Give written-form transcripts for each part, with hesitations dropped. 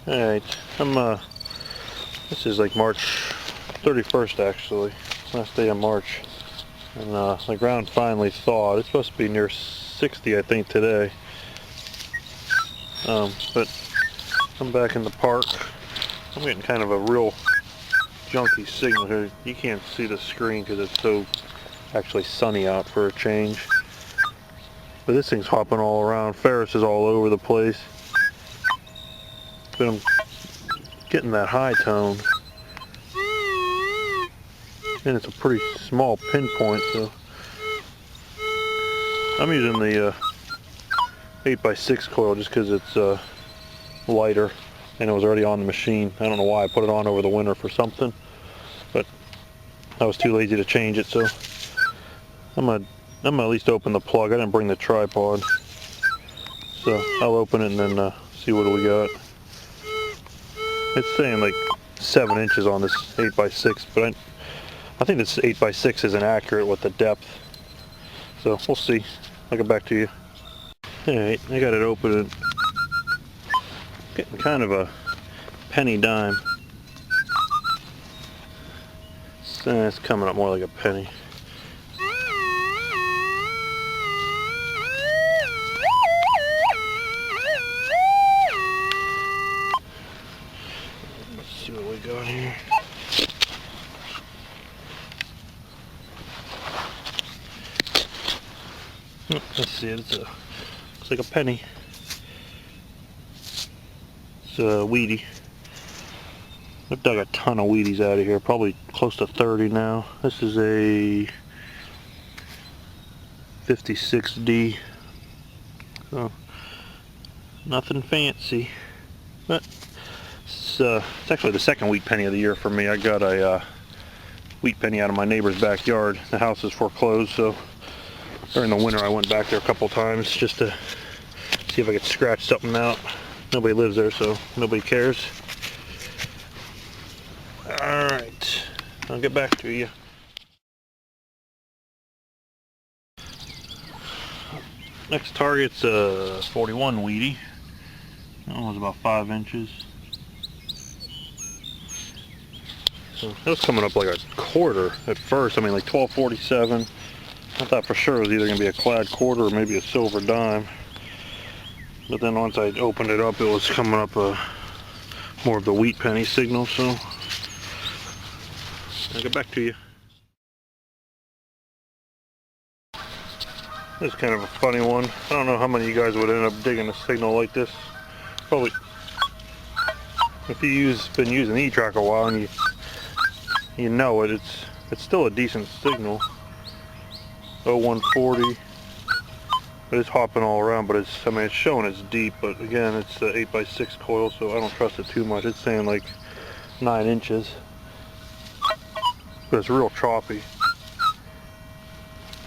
Alright, this is like March 31st actually, last day of March, and the ground finally thawed. It's supposed to be near 60 I think today, but I'm back in the park. I'm getting kind of a real junky signal here. You can't see the screen because it's so actually sunny out for a change, but this thing's hopping all around. Ferris is all over the place. But I'm getting that high tone, and it's a pretty small pinpoint, so I'm using the 8x6 coil just because it's lighter and it was already on the machine. I don't know why I put it on over the winter for something, but I was too lazy to change it, so I'm gonna at least open the plug. I didn't bring the tripod, so I'll open it and then see what we got. It's saying like 7 inches on this 8x6, but I think this 8x6 isn't accurate with the depth. So we'll see. I'll get back to you. Alright, I got it open and getting kind of a penny dime. It's coming up more like a penny. See what we got here. Let's see it. Looks like a penny. It's a weedy. I've dug a ton of weedies out of here, probably close to 30 now. This is a 56D. So nothing fancy, but it's actually the second wheat penny of the year for me. I got a wheat penny out of my neighbor's backyard. The house is foreclosed, so during the winter I went back there a couple times just to see if I could scratch something out. Nobody lives there, so nobody cares. Alright, I'll get back to you. Next target's a 41 weedy. That one was about 5 inches. So that was coming up like a quarter at first. I mean, like 12.47. I thought for sure it was either going to be a clad quarter or maybe a silver dime. But then once I opened it up, it was coming up more of the wheat penny signal. So I'll get back to you. This is kind of a funny one. I don't know how many of you guys would end up digging a signal like this. Probably if you've been using e-trac a while and you know it, it's still a decent signal. 0140, but it's hopping all around, but I mean it's showing it's deep, but again it's the 8x6 coil, so I don't trust it too much. It's saying like 9 inches, but it's real choppy,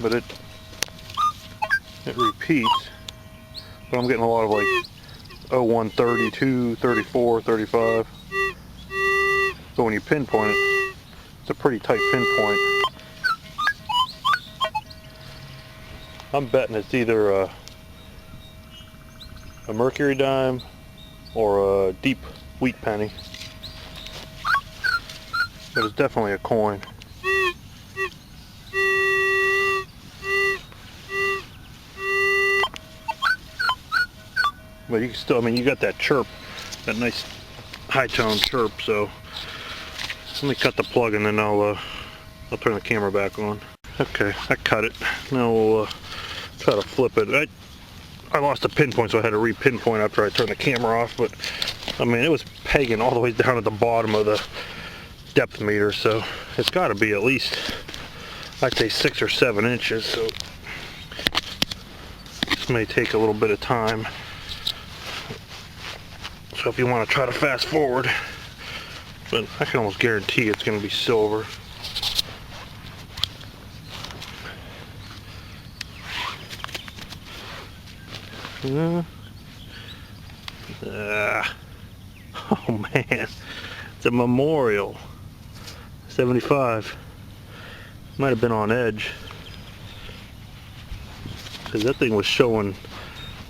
but it repeats. But I'm getting a lot of like 0132, 34, 35, but when you pinpoint it, it's a pretty tight pinpoint. I'm betting it's either a mercury dime or a deep wheat penny, but it's definitely a coin. But you can still, I mean, you got that chirp, that nice high tone chirp. So let me cut the plug and then I'll turn the camera back on. Okay, I cut it. Now we'll try to flip it. I lost a pinpoint, so I had to re-pinpoint after I turned the camera off, but I mean it was pegging all the way down at the bottom of the depth meter, so it's got to be at least, I'd say 6 or 7 inches, so this may take a little bit of time. So if you want to try to fast forward, but I can almost guarantee it's going to be silver. Oh man, it's a Memorial 75. Might have been on edge because that thing was showing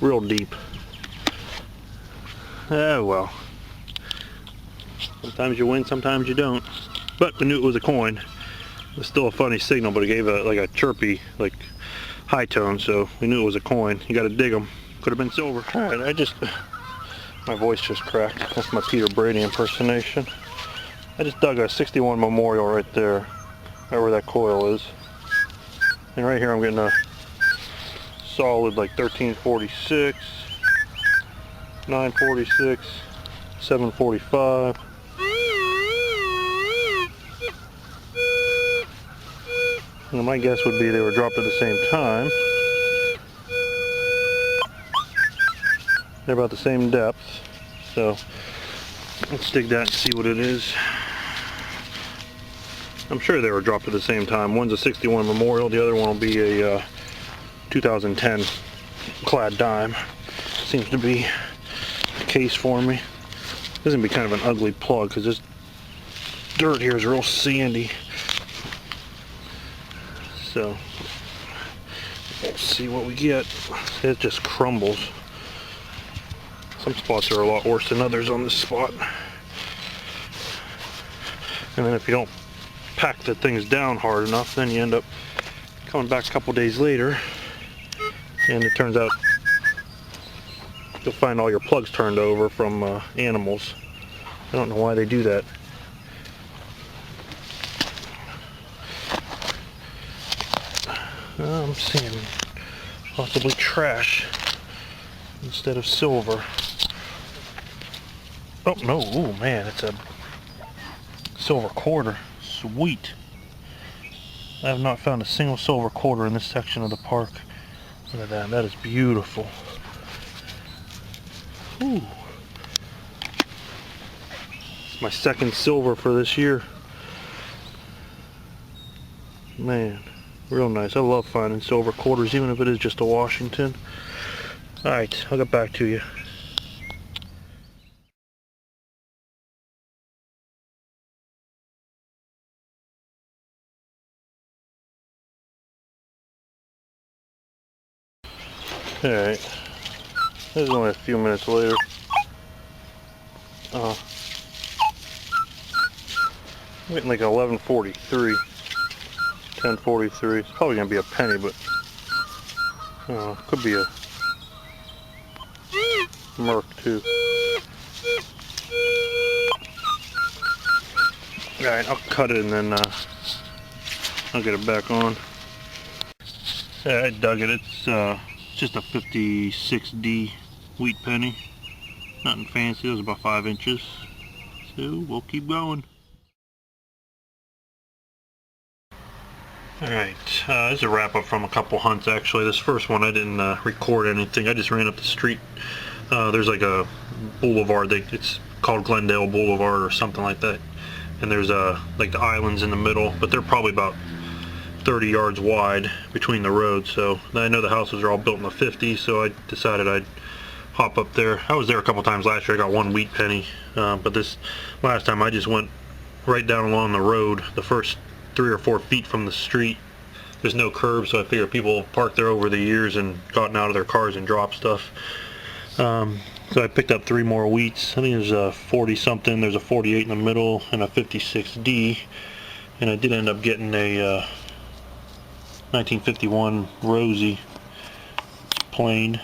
real deep. Oh well, Sometimes you win, sometimes you don't. But we knew it was a coin. It was still a funny signal, but it gave like a chirpy, like high tone, so we knew it was a coin. You gotta dig them. Could have been silver. Alright, my voice just cracked. That's my Peter Brady impersonation. I just dug a 61 Memorial right there, right where that coil is. And right here I'm getting a solid like 1346, 946, 745. And my guess would be they were dropped at the same time. They're about the same depth. So let's dig that and see what it is. I'm sure they were dropped at the same time. One's a 61 Memorial, the other one will be a 2010 clad dime. Seems to be the case for me. This is going to be kind of an ugly plug because this dirt here is real sandy. So let's see what we get. It just crumbles. Some spots are a lot worse than others on this spot. And then if you don't pack the things down hard enough, then you end up coming back a couple days later and it turns out you'll find all your plugs turned over from animals. I don't know why they do that. I'm seeing possibly trash instead of silver. Oh no, oh man, it's a silver quarter. Sweet. I have not found a single silver quarter in this section of the park. Look at that, that is beautiful. Ooh. It's my second silver for this year. Man, real nice. I love finding silver quarters, even if it is just a Washington. Alright, I'll get back to you. Alright, this is only a few minutes later. I'm getting like 11.43, 10.43. It's probably gonna be a penny, but could be a Merc too. Alright, I'll cut it and then I'll get it back on. Yeah, I dug it. It's just a 56D wheat penny. Nothing fancy. It was about 5 inches. So we'll keep going. Alright, this is a wrap up from a couple hunts actually. This first one I didn't record anything. I just ran up the street. There's like a boulevard. It's called Glendale Boulevard or something like that. And there's like the islands in the middle, but they're probably about 30 yards wide between the roads. So I know the houses are all built in the 50s, so I decided I'd hop up there. I was there a couple times last year. I got one wheat penny, but this last time I just went right down along the road, the first 3 or 4 feet from the street. There's no curb, so I figure people parked there over the years and gotten out of their cars and dropped stuff. So I picked up 3 more wheats. I think there's a 40 something, there's a 48 in the middle, and a 56D. And I did end up getting a 1951 Rosie plain.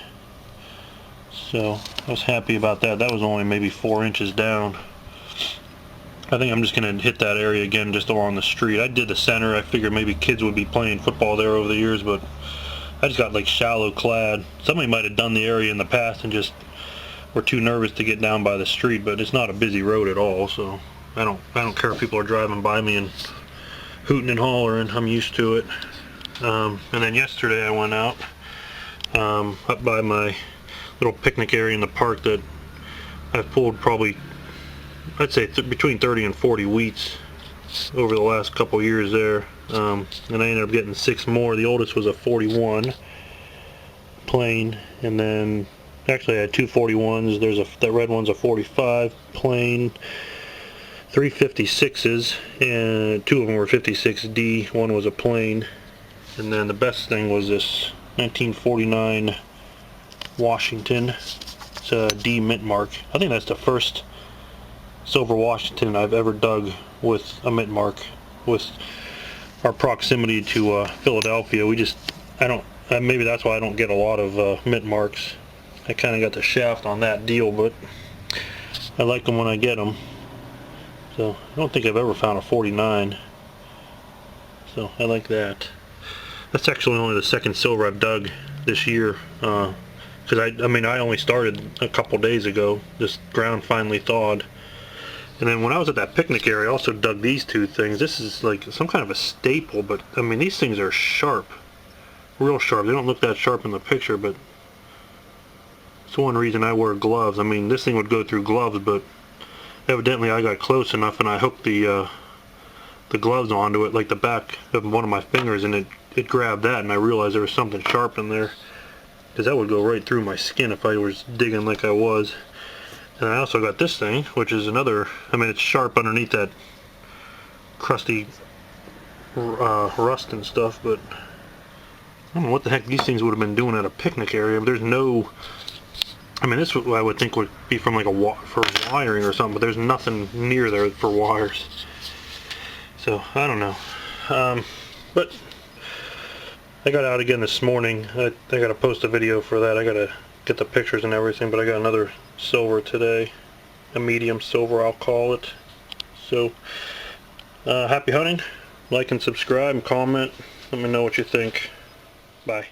So I was happy about that. That was only maybe 4 inches down. I think I'm just going to hit that area again just along the street. I did the center. I figured maybe kids would be playing football there over the years, but I just got like shallow clad. Somebody might have done the area in the past and just were too nervous to get down by the street, but it's not a busy road at all, so I don't care if people are driving by me and hooting and hollering. I'm used to it. And then yesterday I went out up by my little picnic area in the park that I've pulled probably, I'd say between 30 and 40 wheats over the last couple years there, and I ended up getting 6 more. The oldest was a 41 plain, and then actually I had 2 41s. That red one's a 45 plain, 3 56s, and 2 of them were 56D. One was a plain, and then the best thing was this 1949 Washington. It's a D mint mark. I think that's the first silver Washington I've ever dug with a mint mark. With our proximity to Philadelphia, maybe that's why I don't get a lot of mint marks. I kind of got the shaft on that deal, but I like them when I get them. So I don't think I've ever found a 49. So I like that. That's actually only the second silver I've dug this year. Because I only started a couple days ago. This ground finally thawed. And then when I was at that picnic area, I also dug these two things. This is like some kind of a staple, but I mean, these things are sharp. Real sharp. They don't look that sharp in the picture, but it's one reason I wear gloves. I mean, this thing would go through gloves, but evidently I got close enough and I hooked the gloves onto it, like the back of one of my fingers, and it grabbed that, and I realized there was something sharp in there, because that would go right through my skin if I was digging like I was. And I also got this thing, which is another, I mean, it's sharp underneath that crusty rust and stuff, but I don't know what the heck these things would have been doing at a picnic area. But there's no, I mean, this I would think would be from like for wiring or something, but there's nothing near there for wires. So I don't know. But I got out again this morning. I got to post a video for that. I got to get the pictures and everything, but I got another silver today, a medium silver I'll call it. So happy hunting. Like and subscribe and comment. Let me know what you think. Bye.